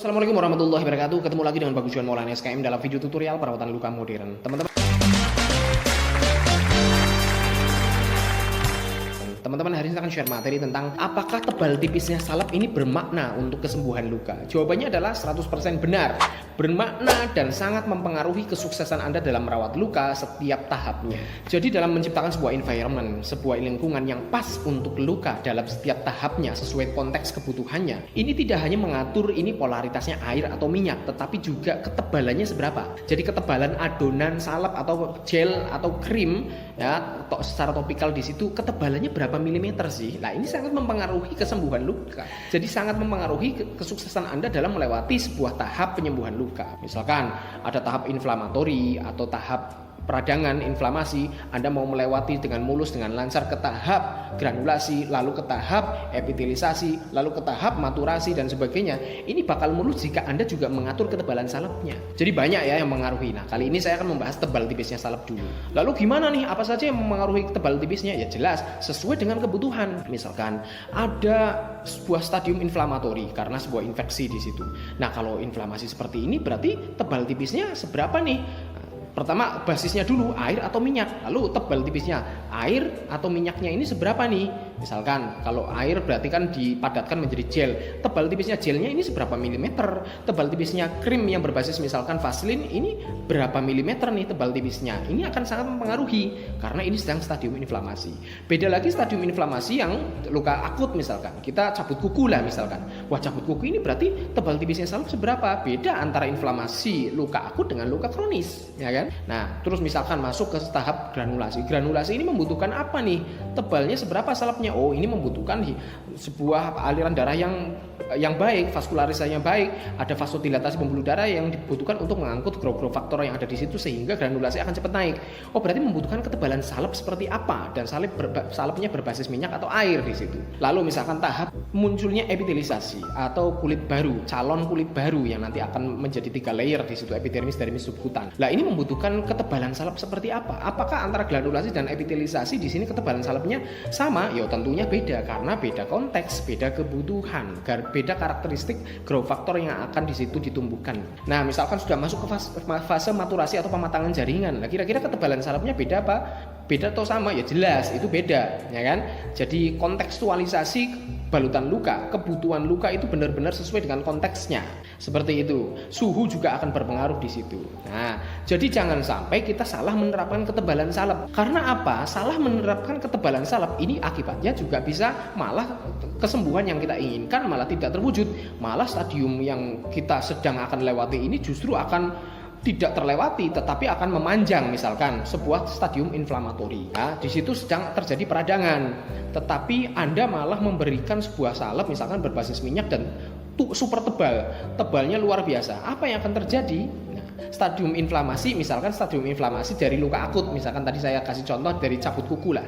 Assalamualaikum warahmatullahi wabarakatuh. Ketemu lagi dengan Bagus Juan Maulana SKM dalam video tutorial perawatan luka modern. Teman-teman, hari ini saya akan share materi tentang apakah tebal tipisnya salep ini bermakna untuk kesembuhan luka. Jawabannya adalah 100% benar, bermakna dan sangat mempengaruhi kesuksesan Anda dalam merawat luka setiap tahapnya. Jadi dalam menciptakan sebuah environment, sebuah lingkungan yang pas untuk luka dalam setiap tahapnya sesuai konteks kebutuhannya, ini tidak hanya mengatur ini polaritasnya air atau minyak, tetapi juga ketebalannya seberapa. Jadi ketebalan adonan salep atau gel atau krim ya, secara topikal di situ ketebalannya berapa milimeter sih? Nah, ini sangat mempengaruhi kesembuhan luka. Jadi sangat mempengaruhi kesuksesan Anda dalam melewati sebuah tahap penyembuhan luka. Misalkan ada tahap inflamatori atau tahap peradangan, inflamasi, Anda mau melewati dengan mulus, dengan lancar ke tahap granulasi, lalu ke tahap epitelisasi, lalu ke tahap maturasi dan sebagainya. Ini bakal mulus jika Anda juga mengatur ketebalan salepnya. Jadi banyak ya yang mengaruhi. Nah, kali ini saya akan membahas tebal tipisnya salep dulu. Lalu gimana nih? Apa saja yang mengaruhi tebal tipisnya? Ya jelas, sesuai dengan kebutuhan. Misalkan ada sebuah stadium inflamatori karena sebuah infeksi di situ. Nah, kalau inflamasi seperti ini berarti tebal tipisnya seberapa nih? Pertama, basisnya dulu air atau minyak. Lalu tebal tipisnya air atau minyaknya ini seberapa nih? Misalkan kalau air berarti kan dipadatkan menjadi gel. Tebal tipisnya gelnya ini seberapa milimeter? Tebal tipisnya krim yang berbasis misalkan Vaseline ini berapa milimeter nih tebal tipisnya? Ini akan sangat mempengaruhi karena ini sedang stadium inflamasi. Beda lagi stadium inflamasi yang luka akut misalkan. Kita cabut kuku lah misalkan. Wah, cabut kuku ini berarti tebal tipisnya salep seberapa? Beda antara inflamasi luka akut dengan luka kronis, ya kan? Nah, terus misalkan masuk ke tahap granulasi. Granulasi ini membutuhkan apa nih? Tebalnya seberapa salepnya? Oh, ini membutuhkan sebuah aliran darah yang baik, vaskularisasinya baik, ada vasodilatasi pembuluh darah yang dibutuhkan untuk mengangkut growth faktor yang ada di situ sehingga granulasi akan cepat naik. Oh, berarti membutuhkan ketebalan salep seperti apa? Dan salepnya berbasis minyak atau air di situ. Lalu misalkan tahap munculnya epitelisasi atau kulit baru, calon kulit baru yang nanti akan menjadi 3 layer di situ, epidermis, dermis, subkutan. Nah, ini membutuhkan ketebalan salep seperti apa? Apakah antara granulasi dan epitelisasi di sini ketebalan salepnya sama? Ya tentunya beda karena beda konteks, beda kebutuhan, beda karakteristik growth factor yang akan di situ ditumbuhkan. Nah, misalkan sudah masuk ke fase maturasi atau pematangan jaringan. Nah, kira-kira ketebalan salepnya beda apa? Beda atau sama? Ya jelas itu beda, ya kan? Jadi kontekstualisasi balutan luka, kebutuhan luka itu benar-benar sesuai dengan konteksnya. Seperti itu. Suhu juga akan berpengaruh di situ. Nah, jadi jangan sampai kita salah menerapkan ketebalan salep. Karena apa? Salah menerapkan ketebalan salep ini akibatnya juga bisa malah kesembuhan yang kita inginkan malah tidak terwujud. Malah stadium yang kita sedang akan lewati ini justru akan tidak terlewati tetapi akan memanjang, misalkan sebuah stadium inflamatori. Nah, di situ sedang terjadi peradangan, tetapi Anda malah memberikan sebuah salep misalkan berbasis minyak dan super tebal, tebalnya luar biasa. Apa yang akan terjadi? Stadium inflamasi, misalkan stadium inflamasi dari luka akut, misalkan tadi saya kasih contoh dari cabut kuku lah.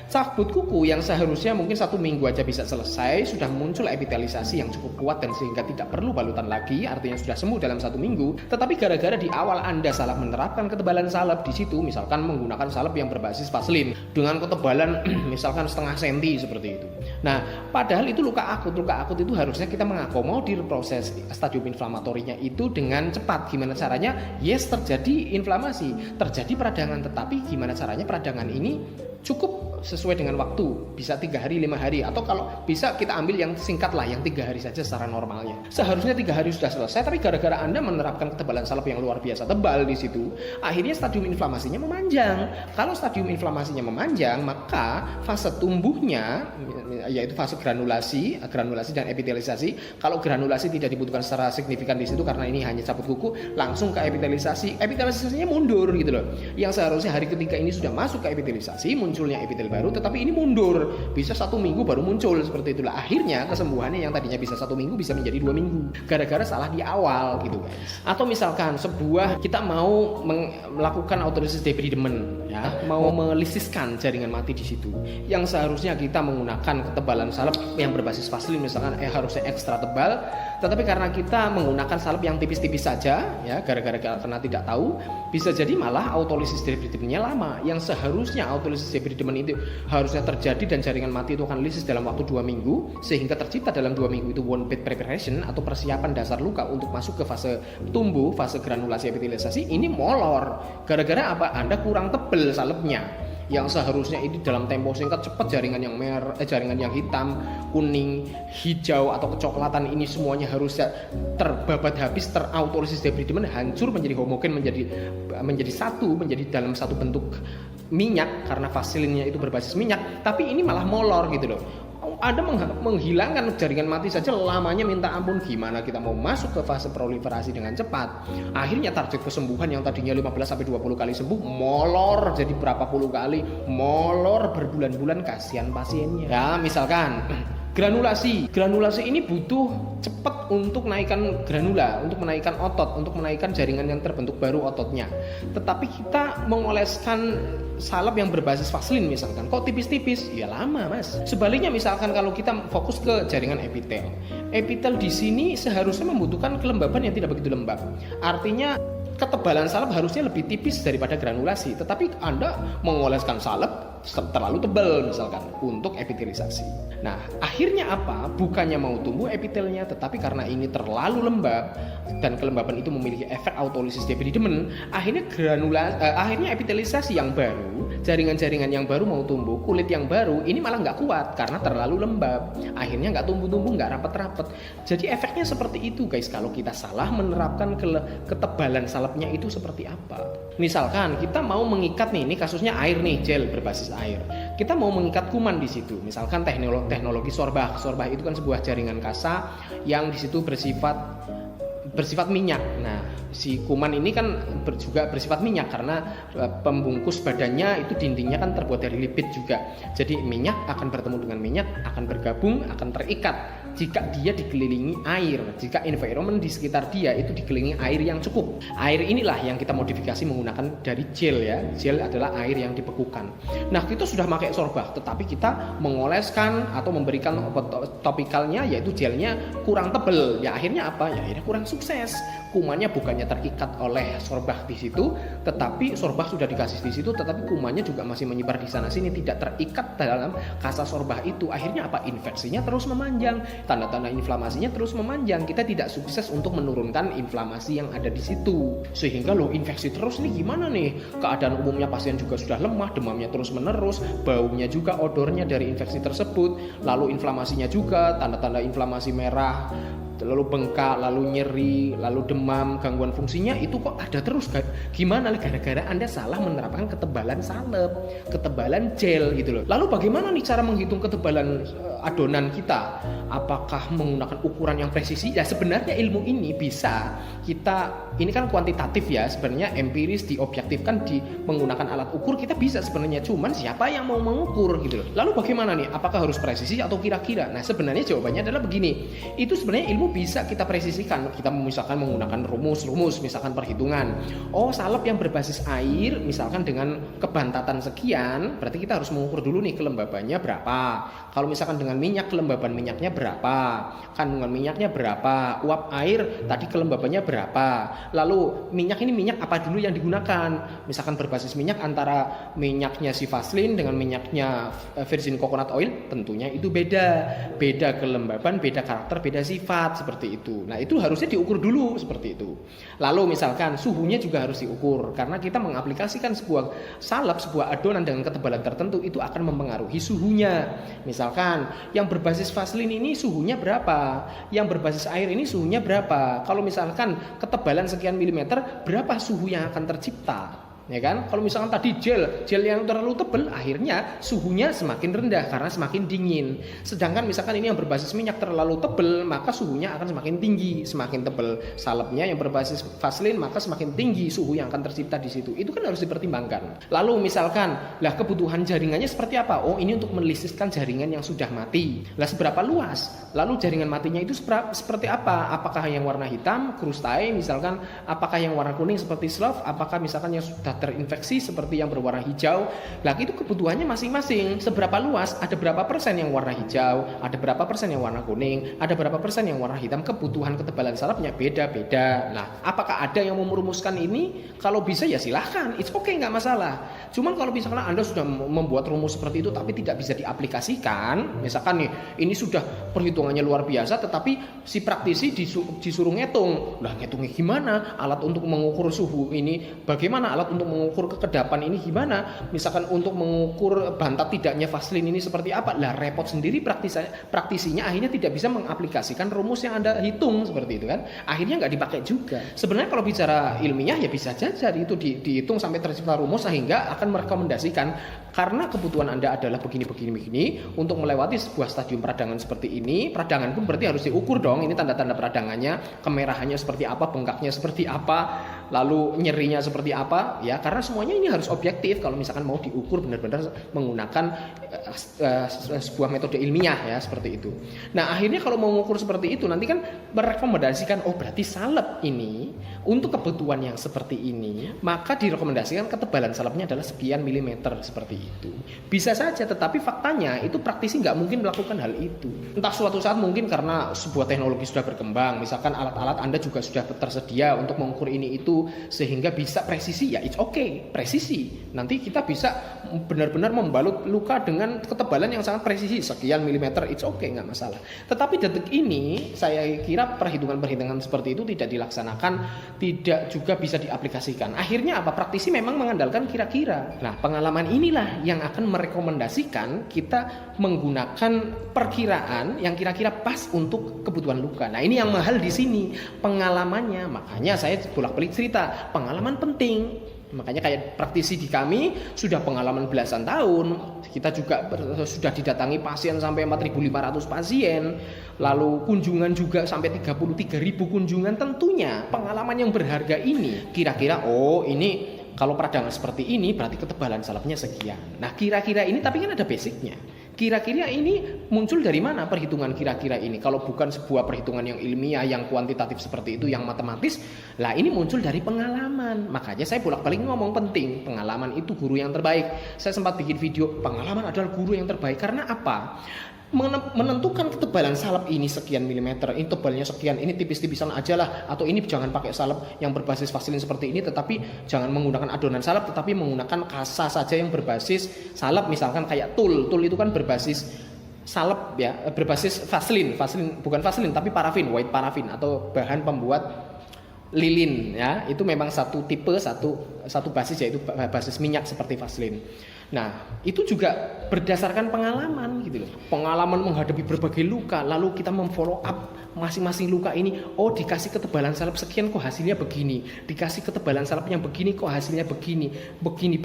Cabut kuku yang seharusnya mungkin 1 minggu aja bisa selesai, sudah muncul epitelisasi yang cukup kuat dan sehingga tidak perlu balutan lagi, artinya sudah sembuh dalam 1 minggu. Tetapi gara-gara di awal Anda salah menerapkan ketebalan salep di situ, misalkan menggunakan salep yang berbasis Vaseline dengan ketebalan misalkan setengah senti seperti itu. Nah, padahal itu luka akut. Luka akut itu harusnya kita mengakomodir proses stadium inflamatorinya itu dengan cepat. Gimana caranya? Yes, terjadi inflamasi, terjadi peradangan, tetapi gimana caranya peradangan ini cukup sesuai dengan waktu, bisa 3 hari, 5 hari, atau kalau bisa kita ambil yang singkat lah, yang 3 hari saja secara normalnya. Seharusnya 3 hari sudah selesai, tapi gara-gara Anda menerapkan ketebalan salep yang luar biasa tebal di situ, akhirnya stadium inflamasinya memanjang. Kalau stadium inflamasinya memanjang, maka fase tumbuhnya, yaitu fase granulasi dan epitelisasi. Kalau granulasi tidak dibutuhkan secara signifikan di situ karena ini hanya cabut kuku, langsung ke epitelisasinya mundur gitu loh. Yang seharusnya hari ketiga ini sudah masuk ke epitelisasi, munculnya epitel baru, tetapi ini mundur, bisa 1 minggu baru muncul, seperti itulah. Akhirnya kesembuhannya yang tadinya bisa 1 minggu bisa menjadi 2 minggu gara-gara salah di awal gitu guys. Atau misalkan kita mau melakukan autolisis debridement ya, mau melisiskan jaringan mati di situ. Yang seharusnya kita menggunakan ketebalan salep yang berbasis vaselin misalkan harusnya ekstra tebal, tetapi karena kita menggunakan salep yang tipis-tipis saja ya, gara-gara karena tidak tahu, bisa jadi malah autolisis debridement-nya lama. Yang seharusnya autolisis debridement itu harusnya terjadi dan jaringan mati itu akan lisis dalam waktu 2 minggu, sehingga tercipta dalam 2 minggu itu one bed preparation atau persiapan dasar luka untuk masuk ke fase tumbuh, fase granulasi epitelisasi. Ini molor gara-gara apa? Anda kurang tebel salepnya. Yang seharusnya ini dalam tempo singkat cepat jaringan yang jaringan yang hitam, kuning, hijau atau kecoklatan ini semuanya harusnya terbabat habis, terautolysis debridement, hancur menjadi homogen, menjadi satu, menjadi dalam satu bentuk minyak karena vaselinnya itu berbasis minyak. Tapi ini malah molor gitu loh. Anda menghilangkan jaringan mati saja lamanya minta ampun, gimana kita mau masuk ke fase proliferasi dengan cepat. Akhirnya target kesembuhan yang tadinya 15-20 kali sembuh molor jadi berapa puluh kali, molor berbulan-bulan, kasihan pasiennya. Ya misalkan granulasi ini butuh cepat untuk naikkan granula, untuk menaikkan otot, untuk menaikkan jaringan yang terbentuk baru ototnya. Tetapi kita mengoleskan salep yang berbasis vaselin misalkan, kok tipis-tipis? Ya lama mas. Sebaliknya misalkan kalau kita fokus ke jaringan epitel di sini seharusnya membutuhkan kelembaban yang tidak begitu lembab. Artinya ketebalan salep harusnya lebih tipis daripada granulasi, tetapi Anda mengoleskan salep terlalu tebal misalkan untuk epitelisasi. Nah akhirnya apa? Bukannya mau tumbuh epitelnya, tetapi karena ini terlalu lembab dan kelembaban itu memiliki efek autolysis debridement, akhirnya akhirnya epitelisasi yang baru, jaringan-jaringan yang baru mau tumbuh, kulit yang baru ini malah nggak kuat karena terlalu lembab. Akhirnya nggak tumbuh-tumbuh, nggak rapat-rapat. Jadi efeknya seperti itu guys kalau kita salah menerapkan ketebalan salepnya itu seperti apa. Misalkan kita mau mengikat nih, ini kasusnya air nih, gel berbasis air. Kita mau mengikat kuman di situ. Misalkan teknologi sorbah. Sorbah itu kan sebuah jaringan kasa yang di situ bersifat minyak. Nah, si kuman ini kan juga bersifat minyak karena pembungkus badannya itu dindingnya kan terbuat dari lipid juga. Jadi minyak akan bertemu dengan minyak, akan bergabung, akan terikat jika dia dikelilingi air, jika environment di sekitar dia itu dikelilingi air yang cukup. Air inilah yang kita modifikasi menggunakan dari gel ya. Gel adalah air yang dibekukan. Nah, kita sudah pakai sorbah, tetapi kita mengoleskan atau memberikan obat topikalnya yaitu gelnya kurang tebal. Ya akhirnya apa? Ya akhirnya kurang sukses. Kumannya bukannya terikat oleh sorbah di situ, tetapi sorbah sudah dikasih di situ, tetapi kumannya juga masih menyebar di sana sini, tidak terikat dalam kasa sorbah itu. Akhirnya apa? Infeksinya terus memanjang, tanda-tanda inflamasinya terus memanjang. Kita tidak sukses untuk menurunkan inflamasi yang ada di situ, sehingga infeksi terus nih gimana nih? Keadaan umumnya pasien juga sudah lemah, demamnya terus menerus, baunya juga, odornya dari infeksi tersebut, lalu inflamasinya juga, tanda-tanda inflamasi merah, lalu bengkak, lalu nyeri, lalu demam, gangguan fungsinya itu kok ada terus. Gimana? Gara-gara Anda salah menerapkan ketebalan salep, ketebalan gel gitu loh. Lalu bagaimana nih cara menghitung ketebalan adonan kita? Apakah menggunakan ukuran yang presisi? Ya sebenarnya ilmu ini bisa ini kan kuantitatif ya, sebenarnya empiris diobjektifkan menggunakan alat ukur kita bisa sebenarnya, cuman siapa yang mau mengukur gitu loh. Lalu bagaimana nih? Apakah harus presisi atau kira-kira? Nah sebenarnya jawabannya adalah begini, itu sebenarnya ilmu bisa kita presisikan. Kita misalkan menggunakan rumus misalkan perhitungan. Oh salep yang berbasis air misalkan dengan kebantatan sekian, berarti kita harus mengukur dulu nih kelembabannya berapa. Kalau misalkan dengan minyak, kelembaban minyaknya berapa, kandungan minyaknya berapa, uap air tadi kelembabannya berapa. Lalu minyak ini minyak apa dulu yang digunakan? Misalkan berbasis minyak antara minyaknya si vaselin dengan minyaknya virgin coconut oil, tentunya itu beda kelembaban, beda karakter, beda sifat seperti itu. Nah itu harusnya diukur dulu seperti itu. Lalu misalkan suhunya juga harus diukur, karena kita mengaplikasikan sebuah salep, sebuah adonan dengan ketebalan tertentu itu akan mempengaruhi suhunya. Misalkan yang berbasis vaselin ini suhunya berapa, yang berbasis air ini suhunya berapa. Kalau misalkan ketebalan sekian milimeter, berapa suhu yang akan tercipta? Ya kan? Kalau misalkan tadi gel yang terlalu tebal, akhirnya suhunya semakin rendah karena semakin dingin. Sedangkan misalkan ini yang berbasis minyak terlalu tebal, maka suhunya akan semakin tinggi. Semakin tebal salepnya yang berbasis vaselin, maka semakin tinggi suhu yang akan tercipta di situ. Itu kan harus dipertimbangkan. Lalu misalkan, kebutuhan jaringannya seperti apa? Oh, ini untuk melisiskan jaringan yang sudah mati. Seberapa luas? Lalu jaringan matinya itu seperti apa? Apakah yang warna hitam, krustae misalkan, apakah yang warna kuning seperti slough, apakah misalkan yang sudah entah terinfeksi seperti yang berwarna hijau. Nah, itu kebutuhannya masing-masing. Seberapa luas, ada berapa persen yang warna hijau, ada berapa persen yang warna kuning, ada berapa persen yang warna hitam. Kebutuhan ketebalan salapnya beda-beda. Nah, apakah ada yang merumuskan ini? Kalau bisa ya silahkan, it's okay, nggak masalah. Cuman kalau misalkan Anda sudah membuat rumus seperti itu tapi tidak bisa diaplikasikan, misalkan nih, ini sudah perhitungannya luar biasa tetapi si praktisi disuruh ngitung. Lah, ngitungnya gimana? Alat untuk mengukur suhu ini bagaimana? Alat untuk mengukur kekedapan ini gimana? Misalkan untuk mengukur bantat tidaknya Vaseline ini seperti apa? Lah, repot sendiri praktisinya, akhirnya tidak bisa mengaplikasikan rumus yang Anda hitung seperti itu kan. Akhirnya nggak dipakai juga. Sebenarnya kalau bicara ilmiah ya bisa saja itu dihitung sampai tercipta rumus sehingga akan merekomendasikan karena kebutuhan Anda adalah begini untuk melewati sebuah stadium peradangan seperti ini. Peradangan pun berarti harus diukur dong. Ini tanda-tanda peradangannya, kemerahannya seperti apa, bengkaknya seperti apa, lalu nyerinya seperti apa, ya karena semuanya ini harus objektif kalau misalkan mau diukur benar-benar menggunakan sebuah metode ilmiah ya seperti itu. Nah, akhirnya kalau mau mengukur seperti itu nanti kan merekomendasikan berarti salep ini untuk kebutuhan yang seperti ini, maka direkomendasikan ketebalan salepnya adalah sekian milimeter seperti itu. Bisa saja, tetapi faktanya itu praktisi nggak mungkin melakukan hal itu. Entah suatu saat mungkin karena sebuah teknologi sudah berkembang, misalkan alat-alat Anda juga sudah tersedia untuk mengukur ini itu sehingga bisa presisi, ya it's okay, presisi. Nanti kita bisa benar-benar membalut luka dengan ketebalan yang sangat presisi, sekian milimeter, it's okay, nggak masalah. Tetapi detik ini saya kira perhitungan-perhitungan seperti itu tidak dilaksanakan, tidak juga bisa diaplikasikan. Akhirnya apa? Praktisi memang mengandalkan kira-kira. Nah, pengalaman inilah yang akan merekomendasikan kita menggunakan perkiraan yang kira-kira pas untuk kebutuhan luka. Nah, ini yang mahal di sini, pengalamannya. Makanya saya bolak-balik cerita, pengalaman penting. Makanya kayak praktisi di kami sudah pengalaman belasan tahun. Kita juga sudah didatangi pasien sampai 4.500 pasien. Lalu kunjungan juga sampai 33.000 kunjungan. Tentunya pengalaman yang berharga ini kira-kira ini kalau peradangan seperti ini berarti ketebalan salapnya sekian. Nah, kira-kira ini tapi kan ada basicnya. Kira-kira ini muncul dari mana perhitungan kira-kira ini? Kalau bukan sebuah perhitungan yang ilmiah, yang kuantitatif seperti itu, yang matematis, lah ini muncul dari pengalaman. Makanya saya bolak-balik ngomong penting, pengalaman itu guru yang terbaik. Saya sempat bikin video, pengalaman adalah guru yang terbaik. Karena apa? Menentukan ketebalan salep ini sekian milimeter, ini tebalnya sekian, ini tipis-tipisan aja lah, atau ini jangan pakai salep yang berbasis Vaseline seperti ini, tetapi jangan menggunakan adonan salep, tetapi menggunakan kasa saja yang berbasis salep, misalkan kayak tul itu kan berbasis salep ya, berbasis Vaseline bukan Vaseline tapi parafin, white parafin atau bahan pembuat lilin ya, itu memang satu tipe, satu basis, yaitu basis minyak seperti Vaseline. Nah, itu juga berdasarkan pengalaman gitu loh. Pengalaman menghadapi berbagai luka, lalu kita memfollow up masing-masing luka ini. Dikasih ketebalan salep sekian kok hasilnya begini. Dikasih ketebalan salep yang begini kok hasilnya begini. Begini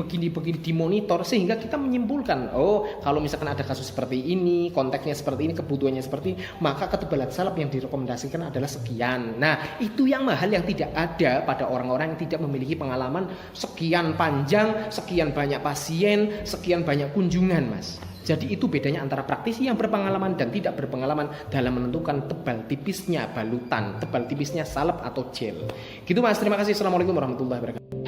dimonitor sehingga kita menyimpulkan, kalau misalkan ada kasus seperti ini, konteksnya seperti ini, kebutuhannya seperti ini, maka ketebalan salep yang direkomendasikan adalah sekian. Nah, itu yang mahal yang tidak ada pada orang-orang yang tidak memiliki pengalaman sekian panjang, sekian banyak pasien, sekian banyak kunjungan, Mas. Jadi itu bedanya antara praktisi yang berpengalaman dan tidak berpengalaman dalam menentukan tebal tipisnya balutan, tebal tipisnya salep atau gel. Gitu, Mas. Terima kasih. Assalamualaikum warahmatullahi wabarakatuh.